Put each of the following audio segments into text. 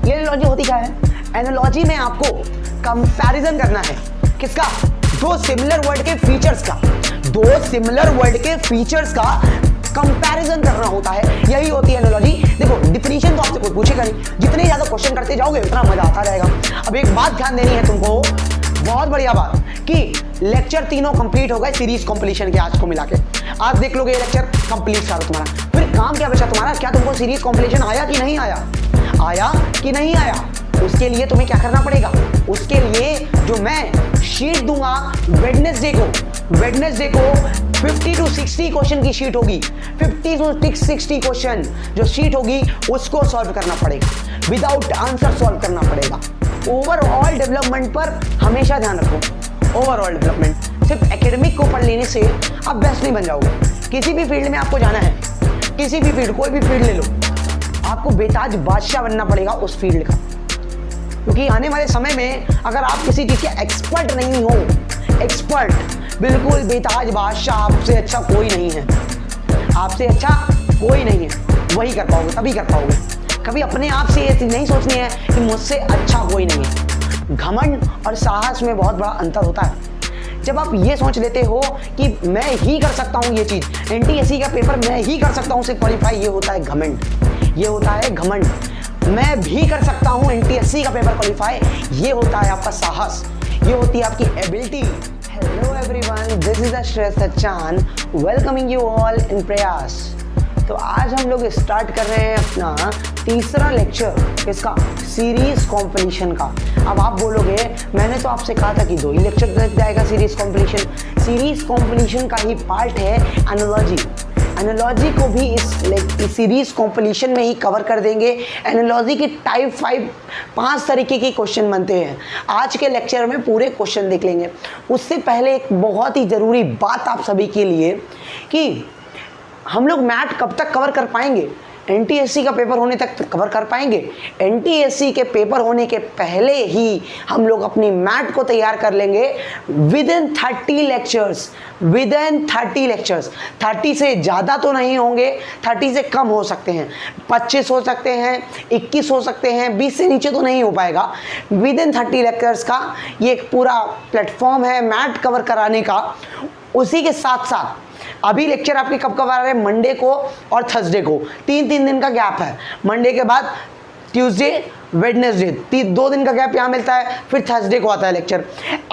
ये एनालॉजी होती क्या है? एनालॉजी में आपको कंपैरिजन करना है। किसका? दो सिमिलर वर्ड के फीचर्स का, दो सिमिलर वर्ड के फीचर्स का कंपैरिजन करना होता है, यही होती है एनालॉजी। देखो डिफिनीशन तो आपसे कोई पूछेगा नहीं, जितने ज्यादा क्वेश्चन करते जाओगे उतना मजा आता जाएगा। अब एक बात ध्यान देनी है तुमको, बहुत बढ़िया बात, कि लेक्चर तीनों कंप्लीट हो गए सीरीज कंप्लीशन के आज को मिला के। आज देख लोगे ये लेक्चर कंप्लीट करो तुम्हारा, फिर काम क्या बचा तुम्हारा? क्या तुमको सीरीज कंप्लीशन आया कि नहीं आया? आया कि नहीं आया? उसके लिए तुम्हें क्या करना पड़ेगा? उसके लिए जो मैं शीट दूंगा वेडनेसडे को 50 to 60 क्वेश्चन की शीट होगी, 50 to 60 क्वेश्चन जो शीट होगी उसको सॉल्व करना पड़ेगा, विदाउट आंसर सॉल्व करना पड़ेगा। ओवरऑल डेवलपमेंट पर हमेशा ध्यान रखो। ओवरऑल डेवलपमेंट, सिर्फ एकेडमिक को पढ़ लेने से आप बेस्ट नहीं बन जाओगे। किसी भी फील्ड में आपको जाना है, किसी भी फील्ड, कोई भी फील्ड ले लो, आपको बेताज बादशाह बनना पड़ेगा उस फील्ड का। क्योंकि आने वाले समय में अगर आप किसी चीज के एक्सपर्ट नहीं हो, एक्सपर्ट बिल्कुल बेताज बादशाह, आपसे अच्छा कोई नहीं है, आपसे अच्छा कोई नहीं है, वही कर पाओगे, तभी कर पाओगे। कभी अपने आप से ये चीज नहीं सोचनी है कि मुझसे अच्छा कोई नहीं है। घमंड और साहस में बहुत बड़ा अंतर होता है। जब आप ये सोच लेते हो कि मैं ही कर सकता हूँ ये चीज, एनटीएससी का पेपर मैं ही कर सकता हूँ उसे क्वालिफाई, ये होता है घमंड, ये होता है घमंड। मैं भी कर सकता हूँ एनटीएससी का पेपर क्वालिफाई, ये होता है आपका साहस, ये होती है आपकी ability. Hello everyone, this is Shreyas Sachan, welcoming you all in Prayas. तो आज हम लोग स्टार्ट कर रहे हैं अपना तीसरा लेक्चर, इसका सीरीज कॉम्पिटिशन का। अब आप बोलोगे मैंने तो आपसे कहा था कि 2 ही लेक्चर लग जाएगा सीरीज कॉम्पिटिशन। सीरीज कॉम्पिटिशन का ही पार्ट है एनालॉजी। एनालॉजी को भी इस सीरीज कॉम्पिटिशन में ही कवर कर देंगे। एनालॉजी की टाइप 5 तरीके के क्वेश्चन बनते हैं। आज के लेक्चर में पूरे क्वेश्चन देख लेंगे। उससे पहले एक बहुत ही ज़रूरी बात आप सभी के लिए कि हम लोग मैथ कब तक कवर कर पाएंगे? एनटीएससी का पेपर होने तक कवर कर पाएंगे। एनटीएससी के पेपर होने के पहले ही हम लोग अपनी मैथ को तैयार कर लेंगे with in 30 lectures, with in 30 lectures. 30 से ज़्यादा तो नहीं होंगे, 30 से कम हो सकते हैं, 25 हो सकते हैं, 21 हो सकते हैं, 20 से नीचे तो नहीं हो पाएगा। विद इन 30 लेक्चर्स का ये एक पूरा प्लेटफॉर्म है मैथ कवर कराने का। उसी के साथ साथ अभी लेक्चर आपके कब कब आ रहे हैं? मंडे को और थर्सडे को, 3 दिन का गैप है। मंडे के बाद ट्यूसडे, वेडनेसडे, 2 दिन का गैप यहाँ मिलता है, फिर थर्सडे को आता है लेक्चर।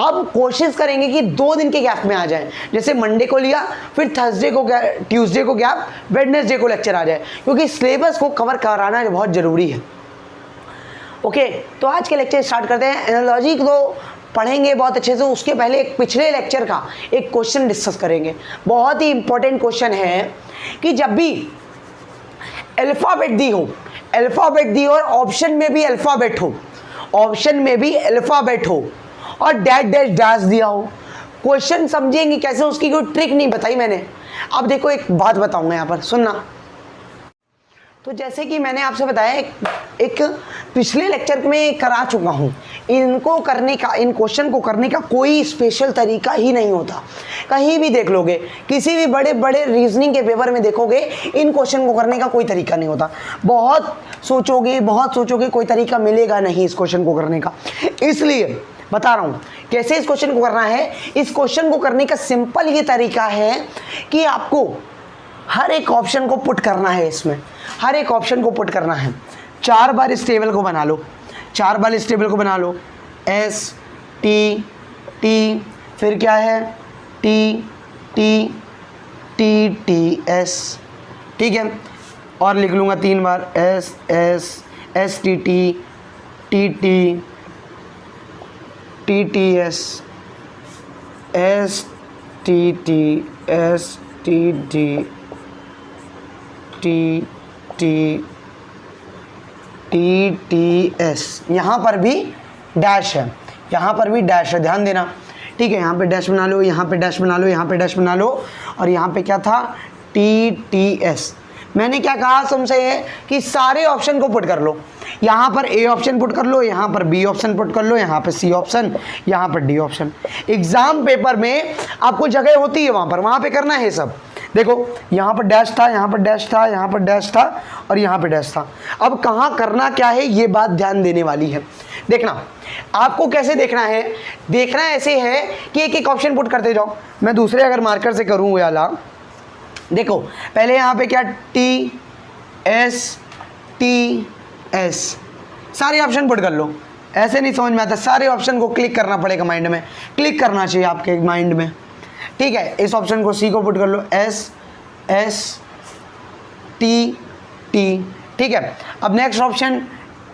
अब कोशिश करेंगे कि 2 दिन के गैप में आ जाए, जैसे मंडे को लिया, फिर थर्सडे को, ट्यूसडे को गैप, वेडनेसडे को लेक्चर आ जाए, क्योंकि सिलेबस को कवर कराना बहुत ज़रूरी है। ओके, तो आज के लेक्चर स्टार्ट करते हैं। एनालॉजी को पढ़ेंगे बहुत अच्छे से। उसके पहले एक पिछले लेक्चर का एक क्वेश्चन डिस्कस करेंगे। बहुत ही इंपॉर्टेंट क्वेश्चन है कि जब भी अल्फ़ाबेट दी हो, अल्फ़ाबेट दी और ऑप्शन में भी अल्फ़ाबेट हो, ऑप्शन में भी अल्फ़ाबेट हो और डैश डैश डैश दिया हो, क्वेश्चन समझेंगे कैसे, उसकी कोई ट्रिक नहीं बताई मैंने। अब देखो एक बात बताऊंगा यहाँ पर, सुनना। तो जैसे कि मैंने आपसे बताया एक पिछले लेक्चर में करा चुका हूँ, इनको करने का, इन क्वेश्चन को करने का कोई स्पेशल तरीका ही नहीं होता। कहीं भी देख लोगे, किसी भी बड़े बड़े रीजनिंग के पेपर में देखोगे, इन क्वेश्चन को करने का कोई तरीका नहीं होता। बहुत सोचोगे कोई तरीका मिलेगा नहीं इस क्वेश्चन को करने का। इसलिए बता रहा हूँ कैसे इस क्वेश्चन को करना है। इस क्वेश्चन को करने का सिंपल ये तरीका है कि आपको हर एक ऑप्शन को पुट करना है, इसमें हर एक ऑप्शन को पुट करना है। 4 बार इस टेबल को बना लो, 4 बार इस टेबल को बना लो। एस टी टी, फिर क्या है? T T T T S, ठीक है। और लिख लूँगा 3 बार S S S T T T T T T S S T T S T T T T T T S. यहाँ पर भी डैश है, यहाँ पर भी डैश है, ध्यान देना, ठीक है। यहाँ पे डैश बना लो, यहाँ पे डैश बना लो, यहाँ पे डैश बना लो, और यहाँ पे क्या था? T T S. मैंने क्या कहा तुमसे कि सारे ऑप्शन को पुट कर लो। यहाँ पर ए ऑप्शन पुट कर लो, यहाँ पर बी ऑप्शन पुट कर लो, यहाँ पे सी ऑप्शन, यहाँ पर डी ऑप्शन। एग्जाम पेपर में आपको जगह होती है वहाँ पे करना है सब। देखो यहाँ पर डैश था, यहाँ पर डैश था, यहाँ पर डैश था और यहाँ पर डैश था। अब कहाँ करना क्या है ये बात ध्यान देने वाली है। देखना आपको कैसे देखना है, देखना ऐसे है कि एक एक ऑप्शन पुट करते जाओ। मैं दूसरे अगर मार्कर से करूँ वाला, देखो पहले यहाँ पे क्या टी एस सारे ऑप्शन पुट कर लो। ऐसे नहीं समझ में आता, सारे ऑप्शन को क्लिक करना पड़ेगा, माइंड में क्लिक करना चाहिए आपके माइंड में, ठीक है। इस ऑप्शन को सी को पुट कर लो, एस टी, ठीक है। अब नेक्स्ट ऑप्शन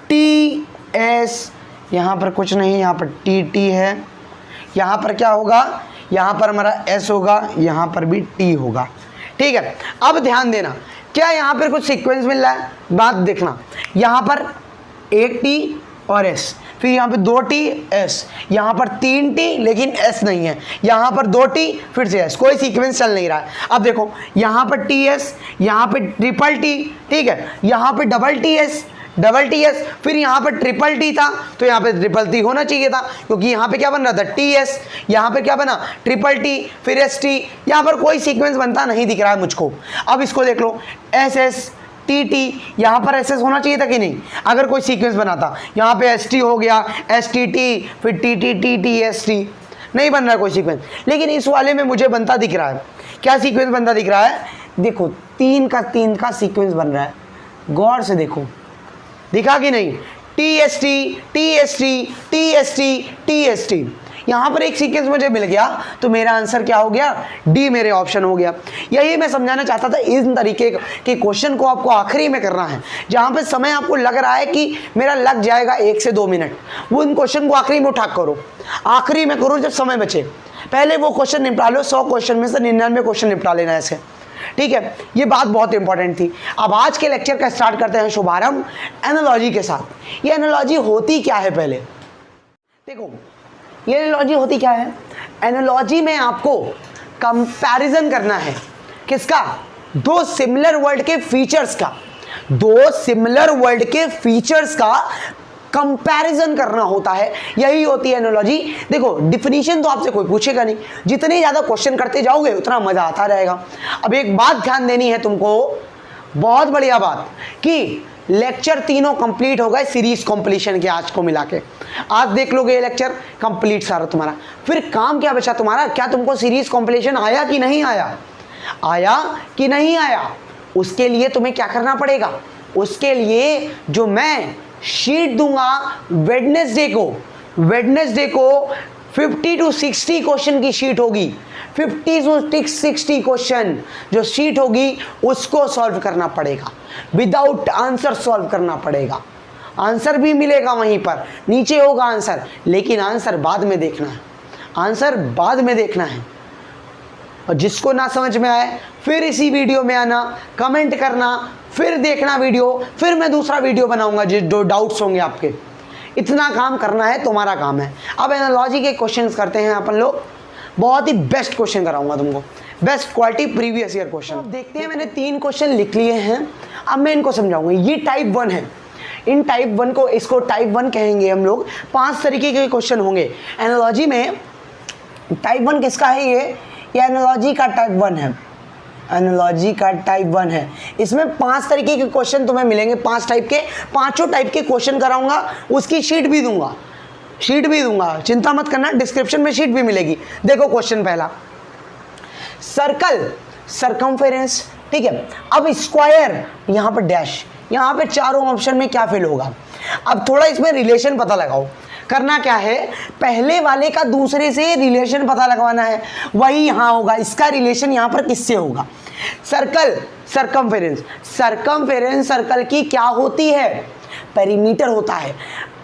टी एस, यहाँ पर कुछ नहीं, यहाँ पर टी है, यहाँ पर क्या होगा, यहाँ पर हमारा एस होगा, यहाँ पर भी टी होगा, ठीक है। अब ध्यान देना, क्या यहाँ पर कुछ सीक्वेंस मिल रहा है, बात देखना। यहाँ पर एक टी और एस, फिर यहाँ पे 2 टी एस, यहाँ पर 3 टी लेकिन एस नहीं है, यहाँ पर 2 टी फिर से एस, कोई सीक्वेंस चल नहीं रहा है। अब देखो यहाँ पर टी एस, यहाँ पे ट्रिपल टी, ठीक है, यहाँ पे डबल टी एस, फिर यहाँ पर ट्रिपल टी था तो यहाँ पे ट्रिपल टी होना चाहिए था, क्योंकि यहाँ पे क्या बन रहा था टी एस, यहाँ पे क्या बना ट्रिपल टी फिर एस टी, यहाँ पर कोई सीक्वेंस बनता नहीं दिख रहा है मुझको। अब इसको देख लो, एस एस टी टी, यहाँ पर एस एस होना चाहिए था कि नहीं, अगर कोई सीक्वेंस बनाता। यहाँ पे एस टी हो गया, एस टी टी फिर T T T T S T, नहीं बन रहा है कोई सीक्वेंस। लेकिन इस वाले में मुझे बनता दिख रहा है, क्या सीक्वेंस बनता दिख रहा है, देखो 3 का सीक्वेंस बन रहा है, गौर से देखो, दिखा कि नहीं, T S T T S T T S T T S T, यहाँ पर एक सीक्वेंस मुझे मिल गया तो मेरा आंसर क्या हो गया, डी मेरे ऑप्शन हो गया। यही मैं समझाना चाहता था, इस तरीके के क्वेश्चन को आपको आखिरी में करना है, जहाँ पे समय आपको लग रहा है कि मेरा लग जाएगा 1 से 2 मिनट, वो इन क्वेश्चन को आखिरी में उठा करो, आखिरी में करो जब समय बचे। पहले वो क्वेश्चन निपटा लो, 100 क्वेश्चन में से 99 क्वेश्चन निपटा लेना ऐसे, ठीक है। ये बात बहुत इंपॉर्टेंट थी। अब आज के लेक्चर का स्टार्ट करते हैं शुभारंभ एनालॉजी के साथ। ये एनालॉजी होती क्या है, पहले देखो ये एनालॉजी होती क्या है। एनालॉजी में आपको कंपैरिजन करना है, किसका, 2 सिमिलर वर्ड के फीचर्स का, 2 सिमिलर वर्ड के फीचर्स का कंपैरिजन करना होता है, यही होती है एनालॉजी। देखो डिफिनीशन तो आपसे कोई पूछेगा नहीं, जितने ज़्यादा क्वेश्चन करते जाओगे उतना मज़ा आता रहेगा। अब एक बात ध्यान देनी है तुमको, बहुत बढ़िया बात, कि लेक्चर तीनों कंप्लीट हो गए सीरीज कंप्लीशन के, आज को मिला के आज देख लोगे ये लेक्चर कंप्लीट सारा तुम्हारा। फिर काम क्या बचा तुम्हारा, क्या तुमको सीरीज कंप्लीशन आया कि नहीं आया, आया कि नहीं आया, उसके लिए तुम्हें क्या करना पड़ेगा, उसके लिए जो मैं शीट दूंगा वेडनेसडे को 50 to 60 क्वेश्चन की शीट होगी, 50 to 60 क्वेश्चन जो शीट होगी उसको सॉल्व करना पड़ेगा, विदाउट आंसर सॉल्व करना पड़ेगा। आंसर भी मिलेगा वहीं पर, नीचे होगा आंसर, लेकिन आंसर बाद में देखना है, आंसर बाद में देखना है। और जिसको ना समझ में आए फिर इसी वीडियो में आना, कमेंट करना, फिर देखना वीडियो, फिर मैं दूसरा वीडियो बनाऊंगा जो डाउट्स होंगे आपके। इतना काम करना है, तुम्हारा काम है। अब एनालॉजी के क्वेश्चंस करते हैं अपन लोग, बहुत ही बेस्ट क्वेश्चन कराऊंगा तुमको, best quality previous year question. देखते हैं, मैंने 3 क्वेश्चन लिख लिए हैं, अब मैं इनको समझाऊंगा। ये टाइप 1 है, इन टाइप 1 को, इसको टाइप 1 कहेंगे हम लोग। 5 तरीके के क्वेश्चन होंगे एनालॉजी में। टाइप 1 किसका है, ये एनालॉजी का टाइप 1 है, एनालॉजी का टाइप 1 है। इसमें 5 तरीके के क्वेश्चन तुम्हें मिलेंगे, 5 टाइप के, 5 टाइप के क्वेश्चन कराऊंगा, उसकी शीट भी दूंगा, चिंता मत करना, डिस्क्रिप्शन में शीट भी मिलेगी। देखो क्वेश्चन पहला, सर्कल सरकमफेरेंस, ठीक है। अब स्क्वायर, यहाँ पर डैश, यहाँ पे चारों ऑप्शन में क्या फेल होगा। अब थोड़ा इसमें रिलेशन पता लगाओ। करना क्या है, पहले वाले का दूसरे से रिलेशन पता लगवाना है, वही यहाँ होगा, इसका रिलेशन यहाँ पर किससे होगा। सर्कल सरकमफेरेंस, सर्कल की क्या होती है, पेरीमीटर होता है।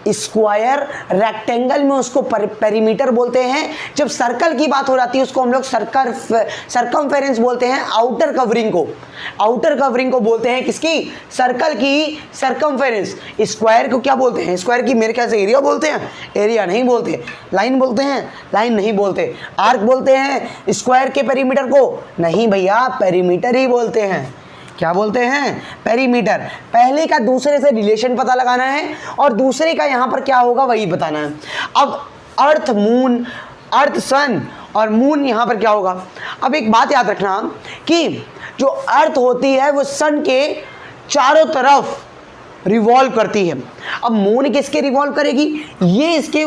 स्क्वायर रेक्टेंगल में उसको पेरीमीटर बोलते हैं। जब सर्कल की बात हो जाती है उसको हम लोग सरकमफेरेंस बोलते हैं। आउटर कवरिंग को बोलते हैं किसकी, सर्कल की सरकमफेरेंस। स्क्वायर को क्या बोलते हैं, स्क्वायर की मेरे ख्याल से एरिया बोलते हैं, एरिया नहीं बोलते। लाइन बोलते हैं, लाइन नहीं बोलते। आर्क बोलते हैं स्क्वायर के पेरीमीटर को, नहीं भैया पेरीमीटर ही बोलते हैं। क्या बोलते हैं, पेरीमीटर। पहले का दूसरे से रिलेशन पता लगाना है और दूसरे का यहाँ पर क्या होगा वही बताना है। अब अर्थ मून, अर्थ सन और मून यहाँ पर क्या होगा। अब एक बात याद रखना कि जो अर्थ होती है वो सन के चारों तरफ रिवॉल्व करती है। अब मून किसके रिवॉल्व करेगी, ये इसके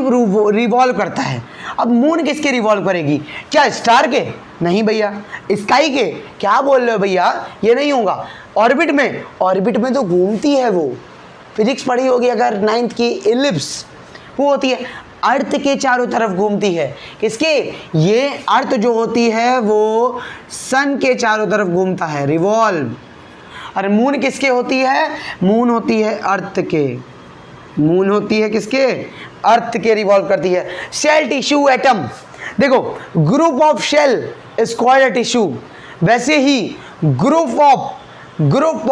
रिवॉल्व करता है। अब मून किसके रिवॉल्व करेगी, क्या स्टार के, नहीं भैया, स्काई के, क्या बोल रहे हो भैया, ये नहीं होगा। ऑर्बिट में तो घूमती है वो, फिजिक्स पढ़ी होगी अगर 9th की, इलिप्स वो होती है, अर्थ के चारों तरफ घूमती है। किसके, ये अर्थ जो होती है वो सन के चारों तरफ घूमता है, रिवॉल्व। और मून किसके होती है, मून होती है अर्थ के, मून होती है किसके, अर्थ के, रिवॉल्व करती है। सेल, टिश्यू, एटम, देखो group of cell is called a tissue, वैसे ही ग्रुप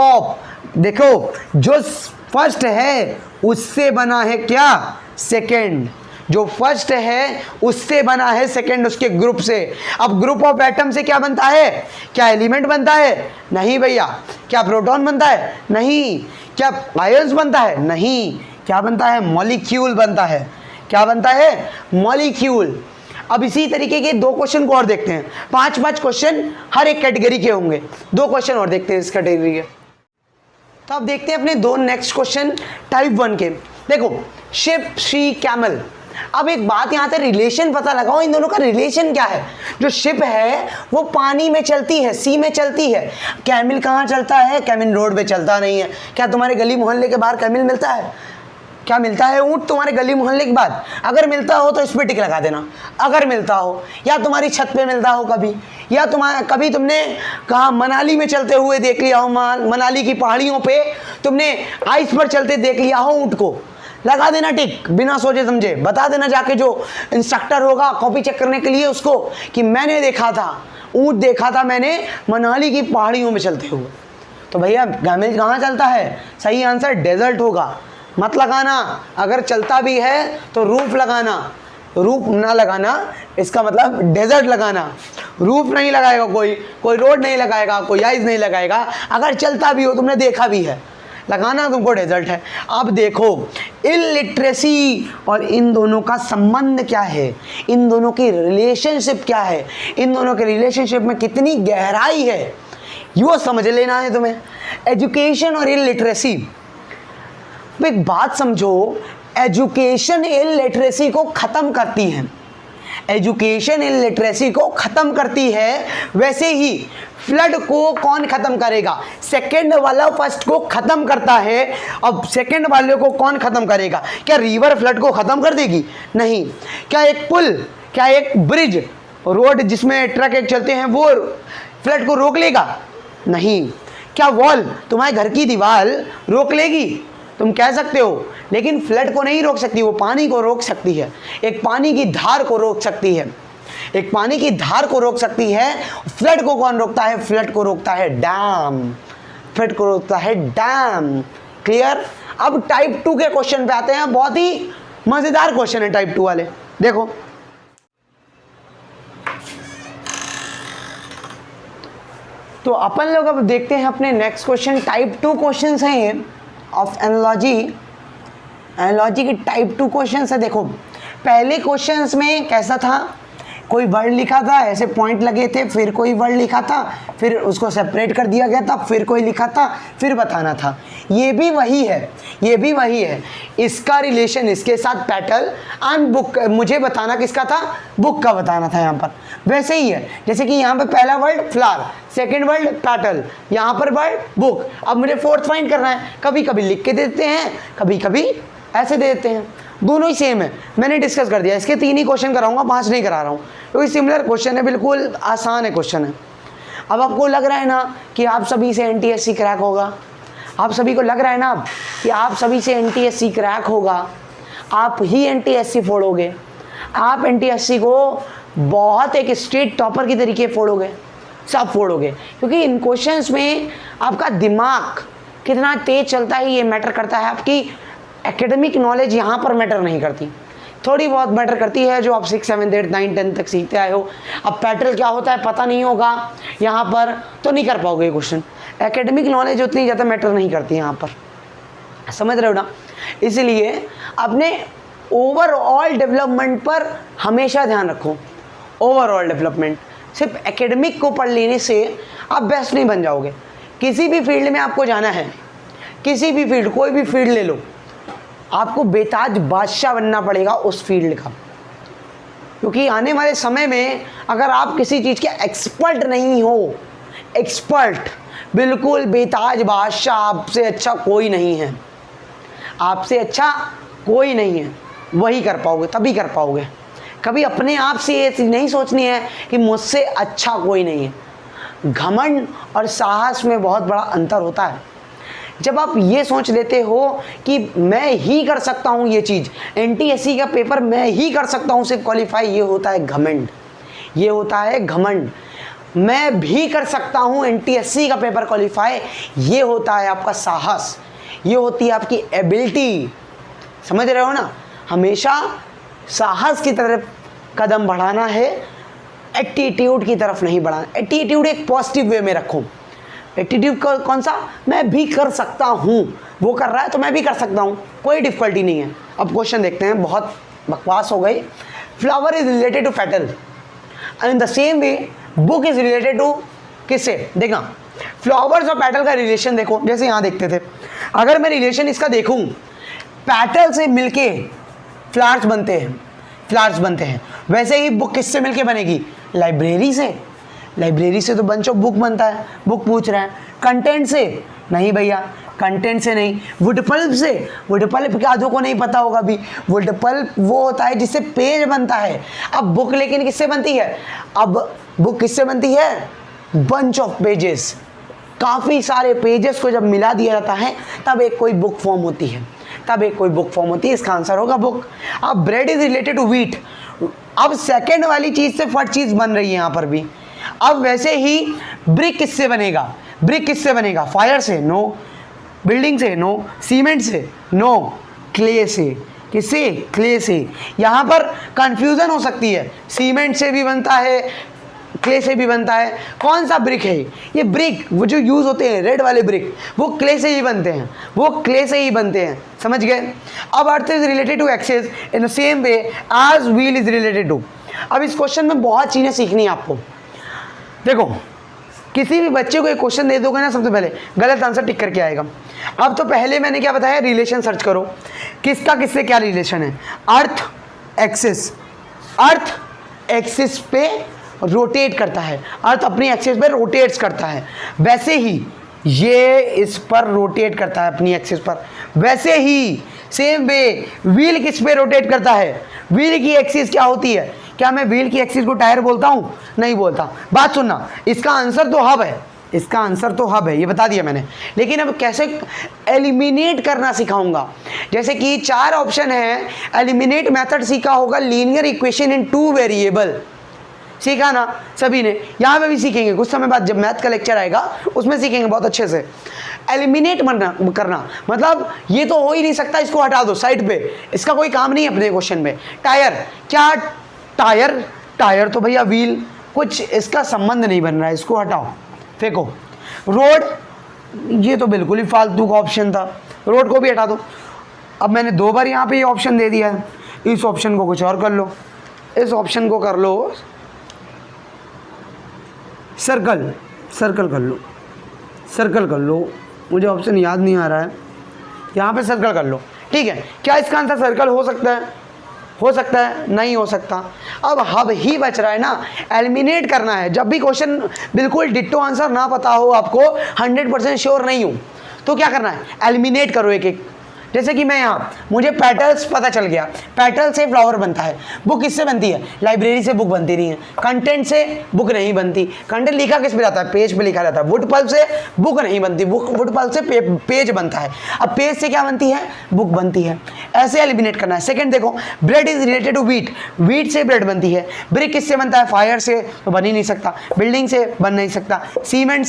ऑफ देखो जो फर्स्ट है उससे बना है क्या, सेकंड, जो फर्स्ट है उससे बना है सेकंड, उसके ग्रुप से। अब ग्रुप ऑफ एटम से क्या बनता है, क्या एलिमेंट बनता है, नहीं भैया। क्या प्रोटॉन बनता है, नहीं। क्या आयंस बनता है, नहीं। क्या बनता है, मॉलिक्यूल बनता है। क्या बनता है, मॉलिक्यूल। अब इसी तरीके के 2 क्वेश्चन को और देखते हैं, 5 क्वेश्चन हर एक कैटेगरी के होंगे। 2 क्वेश्चन और देखते हैं इस कैटेगरी के। तो अब देखते हैं अपने 2 नेक्स्ट क्वेश्चन टाइप 1 के। देखो शिप, सी, कैमल। अब एक बात यहाँ से रिलेशन पता लगाओ, इन दोनों का रिलेशन क्या है। जो शिप है वो पानी में चलती है, सी में चलती है। कैमिल कहाँ चलता है, कैमिल रोड पे चलता नहीं है। क्या तुम्हारे गली मोहल्ले के बाहर कैमिल मिलता है, क्या मिलता है ऊँट तुम्हारे गली मोहल्ले के बाद, अगर मिलता हो तो इस पर टिक लगा देना, अगर मिलता हो, या तुम्हारी छत पे मिलता हो कभी, या कभी तुमने कहाँ मनाली में चलते हुए देख लिया हो, मनाली की पहाड़ियों पे तुमने आइस पर चलते देख लिया हो ऊँट को, लगा देना टिक, बिना सोचे समझे। बता देना जाके जो इंस्ट्रक्टर होगा कॉपी चेक करने के लिए उसको कि मैंने देखा था, ऊँट देखा था मैंने मनाली की पहाड़ियों में चलते हुए। तो भैया कैमल कहाँ चलता है, सही आंसर डेजर्ट होगा। मत लगाना, अगर चलता भी है तो रूफ लगाना, रूफ ना लगाना, इसका मतलब डेजर्ट लगाना। रूफ नहीं लगाएगा कोई रोड नहीं लगाएगा, कोई आइस नहीं लगाएगा। अगर चलता भी हो, तुमने देखा भी है, लगाना तुमको डेजर्ट है। अब देखो इलिटरेसी और इन दोनों का संबंध क्या है, इन दोनों की रिलेशनशिप क्या है, इन दोनों के रिलेशनशिप में कितनी गहराई है, वो समझ लेना है तुम्हें। एजुकेशन और इलिटरेसी, एक बात समझो, एजुकेशन इलिटरेसी को ख़त्म करती है, एजुकेशन इलिटरेसी को ख़त्म करती है। वैसे ही फ्लड को कौन ख़त्म करेगा, सेकंड वाला फर्स्ट को ख़त्म करता है। अब सेकंड वाले को कौन ख़त्म करेगा, क्या रिवर फ्लड को ख़त्म कर देगी, नहीं। क्या एक पुल, क्या एक ब्रिज, रोड जिसमें ट्रक एक चलते हैं वो फ्लड को रोक लेगा, नहीं। क्या वॉल, तुम्हारे घर की दीवार रोक लेगी, तुम कह सकते हो, लेकिन फ्लड को नहीं रोक सकती, वो पानी को रोक सकती है, एक पानी की धार को रोक सकती है, एक पानी की धार को रोक सकती है। फ्लड को कौन रोकता है, फ्लड को रोकता है डैम, फ्लड को रोकता है डैम। क्लियर। अब टाइप 2 के क्वेश्चन पे आते हैं, बहुत ही मजेदार क्वेश्चन है टाइप 2 वाले। देखो तो अपन लोग अब देखते हैं अपने नेक्स्ट क्वेश्चन। टाइप 2 क्वेश्चन हैं ये ऑफ एनालॉजी के टाइप 2 क्वेश्चन है। देखो पहले क्वेश्चंस में कैसा था, कोई वर्ड लिखा था, ऐसे पॉइंट लगे थे, फिर कोई वर्ड लिखा था, फिर उसको सेपरेट कर दिया गया था, फिर कोई लिखा था, फिर बताना था। ये भी वही है, ये भी वही है। इसका रिलेशन इसके साथ पेटल एंड बुक, मुझे बताना किसका था, बुक का बताना था यहाँ पर। वैसे ही है, जैसे कि यहाँ पर पहला word flower, second word petal, यहाँ पर वर्ड बुक। अब मुझे फोर्थ फाइंड करना है, कभी कभी लिख के देते हैं, कभी कभी ऐसे दे देते हैं, दोनों ही सेम है। मैंने डिस्कस कर दिया, इसके 3 ही क्वेश्चन कराऊंगा, 5 नहीं करा रहा हूँ, क्योंकि सिमिलर क्वेश्चन है, बिल्कुल आसान है क्वेश्चन है। अब आपको लग रहा है ना कि आप सभी से NTSC क्रैक होगा, आप सभी को लग रहा है ना कि आप सभी से NTSC क्रैक होगा, आप ही NTSC फोड़ोगे, आप NTSC को बहुत एक स्टेट टॉपर की तरीके फोड़ोगे, सब फोड़ोगे, क्योंकि इन क्वेश्चंस में आपका दिमाग कितना तेज चलता है ये मैटर करता है। आपकी एकेडमिक नॉलेज यहाँ पर मैटर नहीं करती, थोड़ी बहुत मैटर करती है जो आप 6, 7, 8, 9, 10 तक सीखते आए हो। अब पैटर्न क्या होता है पता नहीं होगा यहाँ पर तो नहीं कर पाओगे क्वेश्चन। एकेडमिक नॉलेज उतनी ज़्यादा मैटर नहीं करती यहाँ पर, समझ रहे हो ना। इसलिए अपने ओवरऑल डेवलपमेंट पर हमेशा ध्यान रखो, ओवरऑल डेवलपमेंट। सिर्फ एकेडमिक को पढ़ लेने से आप बेस्ट नहीं बन जाओगे। किसी भी फील्ड में आपको जाना है, किसी भी फील्ड, कोई भी फील्ड ले लो, आपको बेताज बादशाह बनना पड़ेगा उस फील्ड का। क्योंकि आने वाले समय में अगर आप किसी चीज़ के एक्सपर्ट नहीं हो, एक्सपर्ट बिल्कुल बेताज बादशाह, आपसे अच्छा कोई नहीं है, आपसे अच्छा कोई नहीं है, वही कर पाओगे, तभी कर पाओगे। कभी अपने आप से ये चीज़ नहीं सोचनी है कि मुझसे अच्छा कोई नहीं है। घमंड और साहस में बहुत बड़ा अंतर होता है। जब आप ये सोच लेते हो कि मैं ही कर सकता हूँ ये चीज़, NTSC का पेपर मैं ही कर सकता हूँ सिर्फ क्वालिफाई, ये होता है घमंड, ये होता है घमंड। मैं भी कर सकता हूँ NTSC का पेपर क्वालिफाई, ये होता है आपका साहस, ये होती है आपकी एबिलिटी। समझ रहे हो ना? हमेशा साहस की तरफ कदम बढ़ाना है, एटीट्यूड की तरफ नहीं बढ़ाना। एटीट्यूड एक पॉजिटिव वे में रखो। एटीट्यूड कौन सा? मैं भी कर सकता हूँ, वो कर रहा है तो मैं भी कर सकता हूँ, कोई डिफिकल्टी नहीं है। अब क्वेश्चन देखते हैं, बहुत बकवास हो गई। Flower is related to petal and in the same way book is related to किससे? देखना, फ्लावर्स और पेटल का रिलेशन देखो। जैसे यहाँ देखते थे, अगर मैं रिलेशन इसका देखूँ, पेटल से मिलके फ्लावर्स बनते हैं, फ्लावर्स बनते हैं। वैसे ही बुक किससे मिलके बनेगी? लाइब्रेरी से। लाइब्रेरी से तो बंच ऑफ बुक बनता है। बुक पूछ रहा है कंटेंट से? नहीं भैया, कंटेंट से नहीं। वुड पल्प से? वुड पल्प के आधों को नहीं पता होगा अभी। वुड पल्प वो होता है जिससे पेज बनता है। अब बुक लेकिन किससे बनती है? अब बुक किससे बनती है? बंच ऑफ पेजेस, काफ़ी सारे पेजेस को जब मिला दिया जाता है तब एक कोई बुक फॉर्म होती है, तब एक कोई बुक फॉर्म होती है। इसका आंसर होगा बुक। अब bread is related to wheat. अब सेकेंड वाली चीज़ से फर्स्ट चीज़ बन रही है यहाँ पर भी। अब वैसे ही ब्रिक किससे बनेगा? ब्रिक किससे बनेगा? फायर से? नो। बिल्डिंग से? नो। सीमेंट से? नो। क्ले से? किससे? क्ले से। यहाँ पर कंफ्यूजन हो सकती है, सीमेंट से भी बनता है, क्ले से भी बनता है। कौन सा ब्रिक है ये? ब्रिक वो जो यूज़ होते हैं रेड वाले ब्रिक, वो क्ले से ही बनते हैं, वो क्ले से ही बनते हैं। समझ गए? अब earth is related to axis in the same way as wheel is related to. अब इस क्वेश्चन में बहुत चीज़ें सीखनी है आपको। देखो, किसी भी बच्चे को एक क्वेश्चन दे दोगे ना, सबसे पहले गलत आंसर टिक करके आएगा। अब तो पहले मैंने क्या बताया? रिलेशन सर्च करो, किसका किससे क्या रिलेशन है। अर्थ एक्सिस, अर्थ एक्सिस पे रोटेट करता है, अर्थ अपनी एक्सिस पे रोटेट्स करता है। वैसे ही ये इस पर रोटेट करता है अपनी एक्सिस पर। वैसे ही सेम वे व्हील किस पे रोटेट करता है? व्हील की एक्सिस क्या होती है? क्या मैं व्हील की एक्सिस को टायर बोलता हूँ? नहीं बोलता। बात सुनना, इसका आंसर तो हब है, इसका आंसर तो हब है, ये बता दिया मैंने। लेकिन अब कैसे एलिमिनेट करना सिखाऊंगा। जैसे कि 4 ऑप्शन है, एलिमिनेट मेथड सीखा होगा, लीनियर इक्वेशन इन 2 वेरिएबल सीखा ना सभी ने। यहाँ पे भी सीखेंगे कुछ समय बाद, जब मैथ का लेक्चर आएगा उसमें सीखेंगे बहुत अच्छे से। एलिमिनेट करना मतलब ये तो हो ही नहीं सकता, इसको हटा दो साइड पे, इसका कोई काम नहीं है अपने क्वेश्चन में। टायर, क्या टायर? टायर तो भैया व्हील, कुछ इसका संबंध नहीं बन रहा है, इसको हटाओ, फेंको। रोड, ये तो बिल्कुल ही फालतू का ऑप्शन था, रोड को भी हटा दो। अब मैंने 2 बार यहाँ पे ये ऑप्शन दे दिया है, इस ऑप्शन को कुछ और कर लो, इस ऑप्शन को कर लो सर्कल, सर्कल कर लो, सर्कल कर लो। मुझे ऑप्शन याद नहीं आ रहा है, यहाँ पे सर्कल कर लो, ठीक है। क्या इसका आंसर सर्कल हो सकता है? हो सकता है? नहीं हो सकता। अब हब ही बच रहा है ना, एलिमिनेट करना है। जब भी क्वेश्चन बिल्कुल डिट्टो आंसर ना पता हो, आपको 100% श्योर नहीं हूँ, तो क्या करना है? एलिमिनेट करो एक एक। जैसे कि मैं यहाँ, मुझे पेटल्स पता चल गया, पेटल से फ्लावर बनता है। बुक किससे बनती है? लाइब्रेरी से बुक बनती नहीं है। कंटेंट से बुक नहीं बनती। कंटेंट लिखा किस पे जाता है? पेज पे लिखा जाता है। वुड पल्प से बुक नहीं बनती, वुड पल्प से पेज बनता है। अब पेज से क्या बनती है? बुक बनती है। ऐसे एलिमिनेट करना है। सेकंड देखो, bread is related to wheat, wheat से ब्रेड बनती है। ब्रिक किससे बनता है? फायर से तो बन ही नहीं सकता। बिल्डिंग से बन नहीं सकता। सीमेंट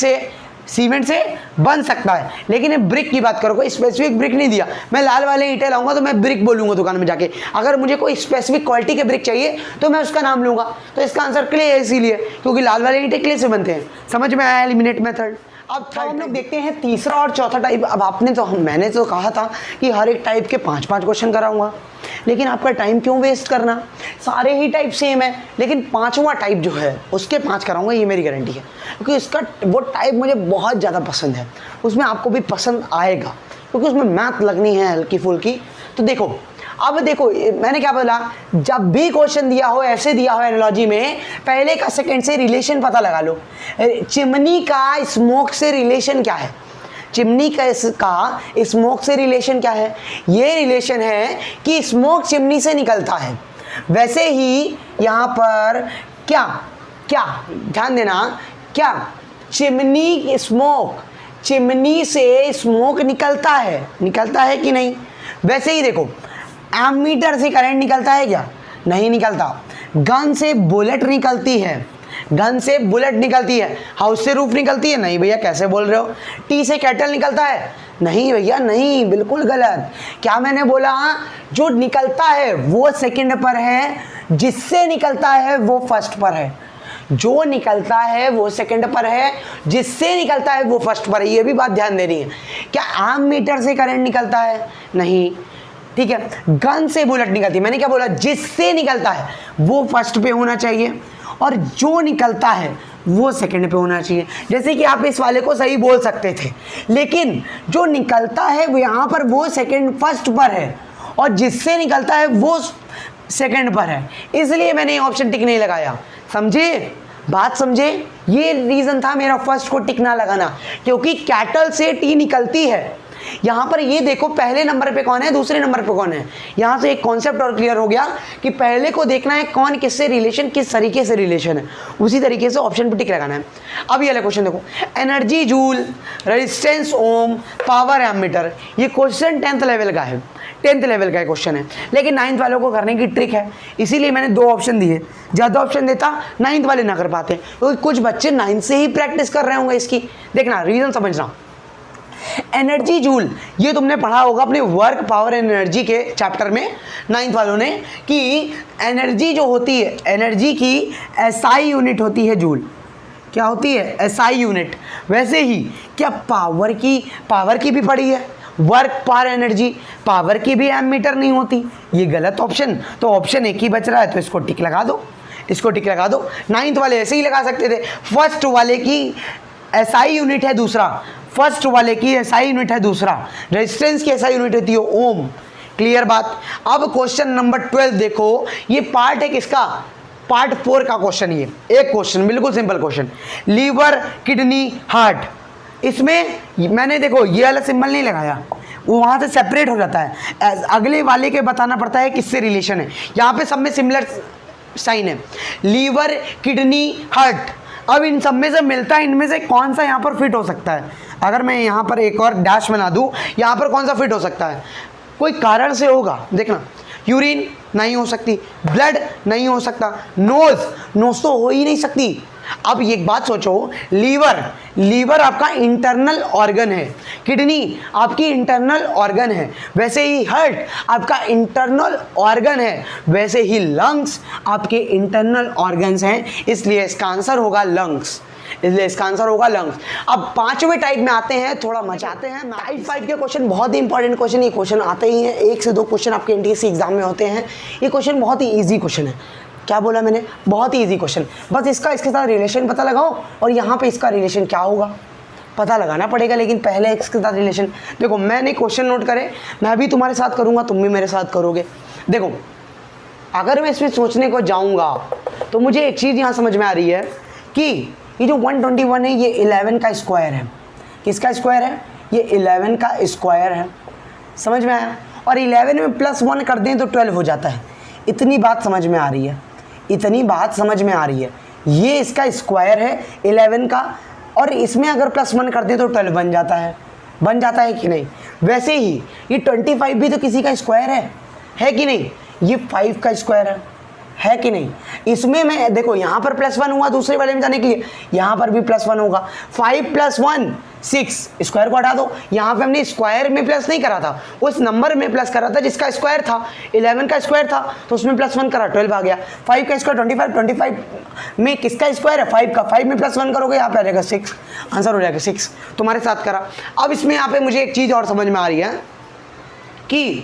से बन सकता है। लेकिन ये ब्रिक की बात करो, कोई स्पेसिफिक ब्रिक नहीं दिया। मैं लाल वाले ईंटें लाऊंगा तो मैं ब्रिक बोलूंगा दुकान में जाके। अगर मुझे कोई स्पेसिफिक क्वालिटी के ब्रिक चाहिए तो मैं उसका नाम लूंगा। तो इसका आंसर क्ले है, इसीलिए क्योंकि लाल वाले ईंटें क्ले से बनते हैं। समझ में आया एलिमिनेट मेथड? अब हम लोग देखते हैं तीसरा और चौथा टाइप। अब मैंने तो कहा था कि हर एक टाइप के 5-5 क्वेश्चन कराऊंगा, लेकिन आपका टाइम क्यों वेस्ट करना, सारे ही टाइप सेम है, लेकिन 5वां टाइप जो है उसके 5 कराऊंगा, ये मेरी गारंटी है, क्योंकि इसका वो टाइप मुझे बहुत ज़्यादा पसंद है, उसमें आपको भी पसंद आएगा, क्योंकि उसमें मैथ लगनी है हल्की फुल्की। तो देखो, अब देखो मैंने क्या बोला, जब भी क्वेश्चन दिया हो, ऐसे दिया हो एनालॉजी में, पहले का सेकंड से रिलेशन पता लगा लो। चिमनी का स्मोक से रिलेशन क्या है, चिमनी का स्मोक से रिलेशन क्या है, ये रिलेशन है कि स्मोक चिमनी से निकलता है। वैसे ही यहाँ पर क्या क्या ध्यान देना, क्या चिमनी से स्मोक निकलता है कि नहीं। वैसे ही देखो, एमीटर से करंट निकलता है क्या, नहीं निकलता। गन से बुलेट निकलती है, हाउस से रूफ निकलती है, नहीं भैया कैसे बोल रहे हो। टी से कैटल निकलता है, नहीं भैया नहीं, बिल्कुल गलत। क्या मैंने बोला, जो निकलता है वो सेकंड पर है, जिससे निकलता है वो फर्स्ट पर है। जो निकलता है वो सेकंड पर है, जिससे निकलता है वो फर्स्ट पर है, ये भी बात ध्यान देनी है। क्या एमीटर से करंट निकलता है, नहीं, ठीक है। गन से बुलेट निकलती है, मैंने क्या बोला, जिससे निकलता है वो फर्स्ट पे होना चाहिए, और जो निकलता है वो सेकंड पे होना चाहिए। जैसे कि आप इस वाले को सही बोल सकते थे, लेकिन जो निकलता है वो यहाँ पर वो फर्स्ट पर है, और जिससे निकलता है वो सेकंड पर है, इसलिए मैंने ऑप्शन टिक नहीं लगाया। समझे, बात समझे, ये रीज़न था मेरा फर्स्ट को टिक ना लगाना, क्योंकि कैटल से टी निकलती है। यहाँ पर ये देखो, पहले नंबर पे कौन है, दूसरे नंबर पे कौन है। यहाँ से एक कॉन्सेप्ट और क्लियर हो गया कि पहले को देखना है कौन किससे रिलेशन, किस तरीके से रिलेशन है, उसी तरीके से ऑप्शन पे टिक लगाना है। अब ये वाला क्वेश्चन देखो, एनर्जी जूल, रेजिस्टेंस ओम, पावर एमीटर। ये क्वेश्चन 10th लेवल का है, 10th लेवल का क्वेश्चन है, लेकिन 9th वालों को करने की ट्रिक है, इसीलिए मैंने 2 ऑप्शन दिए। ज़्यादा ऑप्शन देता 9th वाले ना कर पाते, क्योंकि कुछ बच्चे 9th से ही प्रैक्टिस कर रहे होंगे इसकी। देखना, रीज़न समझना। एनर्जी जूल, ये तुमने पढ़ा होगा अपने वर्क पावर एंड एनर्जी के चैप्टर में 9th वालों ने, कि एनर्जी जो होती है, एनर्जी की SI यूनिट होती है जूल। क्या होती है, SI यूनिट। वैसे ही क्या पावर की भी पढ़ी है, वर्क पावर एनर्जी, पावर की भी एमीटर नहीं होती, ये गलत ऑप्शन। तो ऑप्शन एक ही बच रहा है, तो इसको टिक लगा दो, इसको टिक लगा दो। 9th वाले ऐसे ही लगा सकते थे, फर्स्ट वाले की SI यूनिट है दूसरा, फर्स्ट वाले की SI यूनिट है दूसरा, रेजिस्टेंस की SI यूनिट होती है ओम। क्लियर बात। अब क्वेश्चन नंबर 12 देखो, ये पार्ट है किसका, पार्ट 4 का क्वेश्चन। ये एक क्वेश्चन बिल्कुल simple question, liver kidney heart. इसमें मैंने देखो ये वाला सिंबल नहीं लगाया, वो वहाँ से सेपरेट हो जाता है, अगले वाले के बताना पड़ता है किससे रिलेशन है। यहाँ पे सब में सिमिलर साइन है, लीवर किडनी हार्ट। अब इन सब में से मिलता है, इनमें से कौन सा यहाँ पर फिट हो सकता है। अगर मैं यहाँ पर एक और डैश बना दूँ, यहाँ पर कौन सा फिट हो सकता है, कोई कारण से होगा। देखना, यूरिन नहीं हो सकती, ब्लड नहीं हो सकता, नोज तो हो ही नहीं सकती। अब एक बात सोचो, लीवर आपका इंटरनल ऑर्गन है, किडनी आपकी इंटरनल ऑर्गन है, वैसे ही हार्ट आपका इंटरनल ऑर्गन है, वैसे ही लंग्स आपके इंटरनल ऑर्गन्स हैं, इसलिए इसका आंसर होगा लंग्स। अब 5वें टाइप में आते हैं, थोड़ा मचाते हैं। टाइप 5 के क्वेश्चन बहुत ही इंपॉर्टेंट क्वेश्चन, ये क्वेश्चन आते ही हैं, 1 से 2 क्वेश्चन आपके NTSC एग्जाम में होते हैं। ये क्वेश्चन बहुत ही ईजी क्वेश्चन है। क्या बोला मैंने, बहुत ही ईजी क्वेश्चन। बस इसके साथ रिलेशन पता लगाओ, और यहाँ पे इसका रिलेशन क्या होगा पता लगाना पड़ेगा, लेकिन पहले इसके साथ रिलेशन देखो। मैंने क्वेश्चन नोट करे, मैं भी तुम्हारे साथ करूँगा, तुम भी मेरे साथ करोगे। देखो, अगर मैं इसमें सोचने को जाऊँगा तो मुझे एक चीज़ यहाँ समझ में आ रही है कि ये जो 121 है, ये 11 का स्क्वायर है। किसका स्क्वायर है, ये 11 का स्क्वायर है। समझ में आया। और 11 में +1 कर दें तो 12 हो जाता है। इतनी बात समझ में आ रही है, ये इसका स्क्वायर है 11 का, और इसमें अगर +1 कर दें तो 12 बन जाता है कि नहीं। वैसे ही ये 25 भी तो किसी का स्क्वायर है कि नहीं, ये 5 का स्क्वायर है कि नहीं? इसमें मैं देखो यहाँ पर +1 हुआ दूसरे वाले में जाने के लिए, यहाँ पर भी +1 होगा। 5 + 1 6, स्क्वायर को हटा दो। यहाँ पे हमने स्क्वायर में प्लस नहीं करा था, उस नंबर में प्लस करा था जिसका स्क्वायर था। 11 का स्क्वायर था तो उसमें +1 करा, 12 आ गया। 5 का स्क्वायर 25, 25 में किसका स्क्वायर है? 5 का। 5 में +1 करोगे यहाँ पे आ जाएगा 6, आंसर हो जाएगा 6। तुम्हारे साथ करा। अब इसमें यहाँ पे मुझे एक चीज़ और समझ में आ रही है कि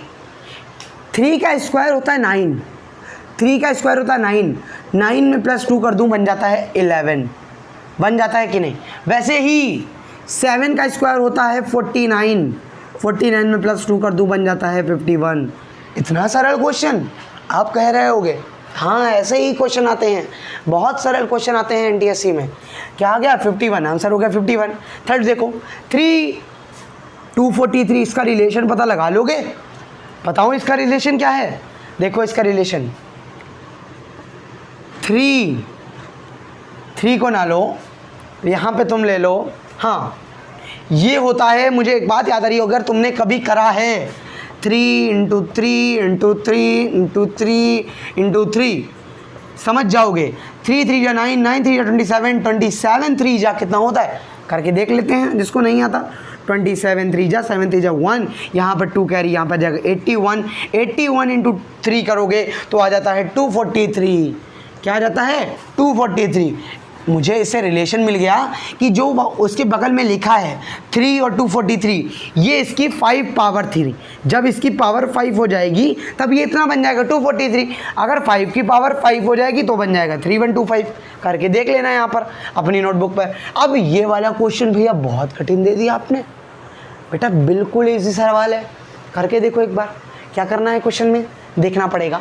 3 का स्क्वायर होता है 9, 3 का स्क्वायर होता है 9, 9 में +2 कर दूं बन जाता है 11, बन जाता है कि नहीं? वैसे ही 7 का स्क्वायर होता है 49, 49 में +2 कर दूं बन जाता है 51। इतना सरल क्वेश्चन आप कह रहे होगे? हाँ, ऐसे ही क्वेश्चन आते हैं, बहुत सरल क्वेश्चन आते हैं एनटीएससी में। क्या आ गया? 51, आंसर हो गया 51। थर्ड देखो, 3 243, इसका रिलेशन पता लगा लोगे? बताओ इसका रिलेशन क्या है? देखो इसका रिलेशन 3 को ना लो, यहाँ पे तुम ले लो। हाँ, ये होता है, मुझे एक बात याद आ रही है, अगर तुमने कभी करा है 3 × 3 × 3 × 3 × 3 समझ जाओगे। 3 3 9, 9 3 27, 27 3 कितना होता है करके देख लेते हैं जिसको नहीं आता। 27 3 7 3 1, यहाँ पर 2 कैरी, यहाँ पर जाएगा 81, 81 × 3 करोगे तो आ जाता है 243। क्या आ जाता है? 243। मुझे इससे रिलेशन मिल गया कि जो उसके बगल में लिखा है 3 और 243, ये इसकी 5 पावर 3, जब इसकी पावर 5 हो जाएगी तब ये इतना बन जाएगा 243। अगर 5 की पावर 5 हो जाएगी तो बन जाएगा 3125। करके देख लेना यहाँ पर अपनी नोटबुक पर। अब ये वाला क्वेश्चन भैया बहुत कठिन दे दिया आपने बेटा, बिल्कुल ईजी सवाल है। करके देखो एक बार, क्या करना है क्वेश्चन में देखना पड़ेगा।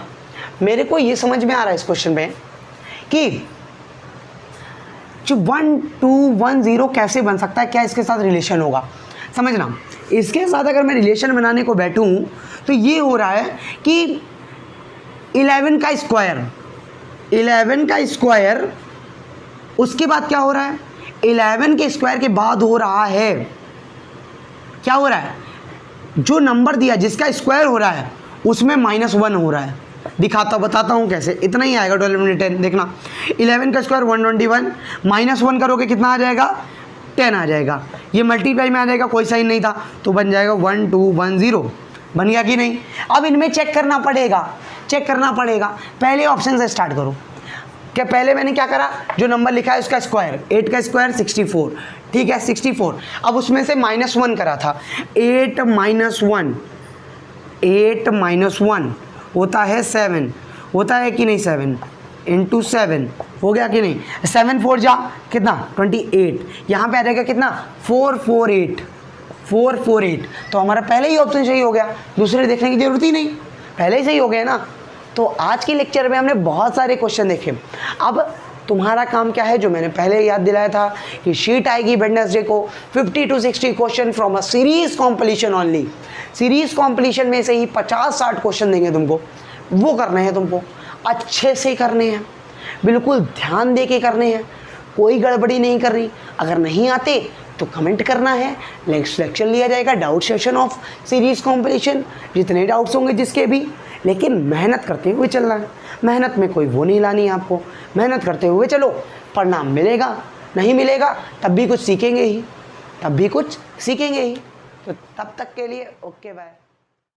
मेरे को ये समझ में आ रहा है इस क्वेश्चन में कि जो 1 2 1 0 कैसे बन सकता है, क्या इसके साथ रिलेशन होगा, समझना। इसके साथ अगर मैं रिलेशन बनाने को बैठूं तो ये हो रहा है कि 11 का स्क्वायर, 11 का स्क्वायर, उसके बाद क्या हो रहा है? 11 के स्क्वायर के बाद हो रहा है, क्या हो रहा है? जो नंबर दिया जिसका स्क्वायर हो रहा है उसमें -1 हो रहा है। दिखाता बताता हूँ कैसे। इतना ही आएगा 12 में 10, देखना। 11 का स्क्वायर 121, -1 करोगे कितना आ जाएगा? 10 आ जाएगा। ये मल्टीप्लाई में आ जाएगा, कोई साइन नहीं था तो बन जाएगा 1210। बन गया कि नहीं? अब इनमें चेक करना पड़ेगा, चेक करना पड़ेगा। पहले ऑप्शन से स्टार्ट करो। क्या पहले मैंने क्या करा? जो नंबर लिखा है उसका स्क्वायर, 8 का स्क्वायर 64, ठीक है 64। अब उसमें से -1 करा था, 8 - 1 होता है 7, होता है कि नहीं? 7 × 7 हो गया कि नहीं? 7 4 जा कितना? 28। यहाँ पे आ जाएगा कितना? 448, 448। तो हमारा पहले ही ऑप्शन सही हो गया, दूसरे देखने की जरूरत ही नहीं, पहले ही सही हो गया ना। तो आज के लेक्चर में हमने बहुत सारे क्वेश्चन देखे। अब तुम्हारा काम क्या है, जो मैंने पहले याद दिलाया था कि शीट आएगी वेडनेसडे को, 50 to 60 question from a series competition only. Series competition में से ही 50-60 क्वेश्चन देंगे तुमको, वो करने हैं तुमको, अच्छे से करने हैं, बिल्कुल ध्यान दे के करने हैं, कोई गड़बड़ी नहीं करनी। अगर नहीं आते तो कमेंट करना है, नेक्स्ट लेक्चर लिया जाएगा doubt session of series competition, जितने डाउट्स होंगे जिसके भी। लेकिन मेहनत करते हुए चलना है, मेहनत में कोई वो नहीं लानी है आपको, मेहनत करते हुए चलो, परिणाम मिलेगा, नहीं मिलेगा तब भी कुछ सीखेंगे ही, तब भी कुछ सीखेंगे ही। तो तब तक के लिए ओके बाय।